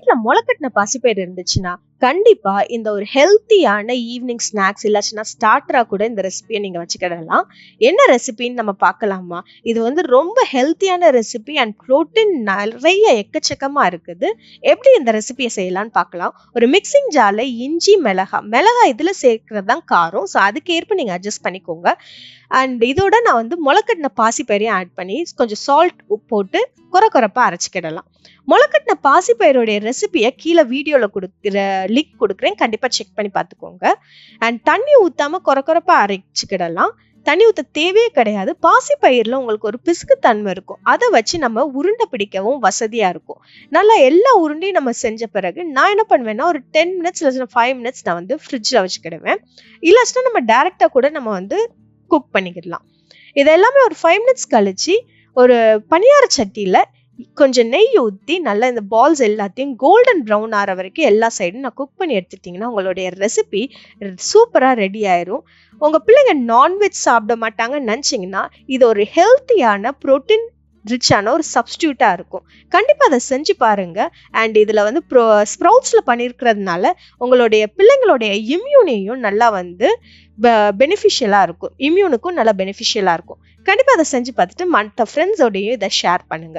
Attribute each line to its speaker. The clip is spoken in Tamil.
Speaker 1: வீட்ல முளைக்கட்டின பாசிப்பயிறு இருந்துச்சுன்னா கண்டிப்பா இந்த ஒரு ஹெல்த்தியான ஈவினிங் ஸ்நாக்ஸ் இல்லாச்சுன்னா ஸ்டார்டரா கூட இந்த ரெசிபியை நீங்க வச்சுக்கிடலாம். என்ன ரெசிபின்னு நம்ம பார்க்கலாமா? இது வந்து ரொம்ப ஹெல்த்தியான ரெசிபி அண்ட் புரோட்டீன் நிறைய எக்கச்சக்கமா இருக்குது. எப்படி இந்த ரெசிபியை செய்யலாம்னு பார்க்கலாம். ஒரு மிக்சிங் ஜார்ல இஞ்சி, மிளகாய் இதுல சேர்க்கறது தான் காரம். ஸோ அதுக்கேற்ப நீங்க அட்ஜஸ்ட் பண்ணிக்கோங்க. அண்ட் இதோட நான் வந்து முளைக்கட்டின பாசிப்பயிரையும் ஆட் பண்ணி கொஞ்சம் சால்ட் போட்டு கொரப்பா அரைச்சிக்கிடலாம். முளைக்கட்டின பாசிப்பயிரோடைய ரெசிபியை கீழே வீடியோல கொடுக்குற லிங்க் கொடுக்குறேன், கண்டிப்பா செக் பண்ணி பார்த்துக்கோங்க. அண்ட் தண்ணி ஊத்தாம கொரப்பா அரைச்சிக்கிடலாம். தண்ணி ஊத்த தேவையே கிடையாது. பாசிப்பயிர்ல உங்களுக்கு ஒரு பிசுக்கு தன்மை இருக்கும். அதை வச்சு நம்ம உருண்டை பிடிக்கவும் வசதியா இருக்கும். நல்லா எல்லா உருண்டையும் நம்ம செஞ்ச பிறகு நான் என்ன பண்ணுவேன்னா ஒரு 10 மினிட்ஸ் இல்லை 5 மினிட்ஸ் நான் வந்து ஃப்ரிட்ஜில் வச்சுக்கிடுவேன். இல்லாச்சுன்னா நம்ம டைரக்டா கூட நம்ம வந்து குக் பண்ணிக்கிடலாம். இது எல்லாமே ஒரு 5 மினிட்ஸ் கழிச்சு ஒரு பனியார சட்டியில கொஞ்சம் நெய் ஊற்றி நல்லா இந்த பால்ஸ் எல்லாத்தையும் கோல்டன் ப்ரௌன் ஆகிற வரைக்கும் எல்லா சைடும் நான் குக் பண்ணி எடுத்துட்டிங்கன்னா உங்களுடைய ரெசிபி சூப்பராக ரெடி ஆயிரும். உங்கள் பிள்ளைங்க நான்வெஜ் சாப்பிட மாட்டாங்கன்னு நினச்சிங்கன்னா இது ஒரு ஹெல்த்தியான ப்ரோட்டீன் ரிச்சான ஒரு சப்ஸ்டியூட்டாக இருக்கும். கண்டிப்பாக அதை செஞ்சு பாருங்க. அண்ட் இதில் வந்து ஸ்ப்ரவுட்ஸில் பண்ணியிருக்கிறதுனால உங்களுடைய பிள்ளைங்களுடைய இம்யூனையும் நல்லா வந்து பெனிஃபிஷியலாக இருக்கும். இம்யூனுக்கும் நல்லா பெனிஃபிஷியலாக இருக்கும். கண்டிப்பாக அதை செஞ்சு பார்த்துட்டு மற்ற ஃப்ரெண்ட்ஸோடையும் இதை ஷேர் பண்ணுங்க.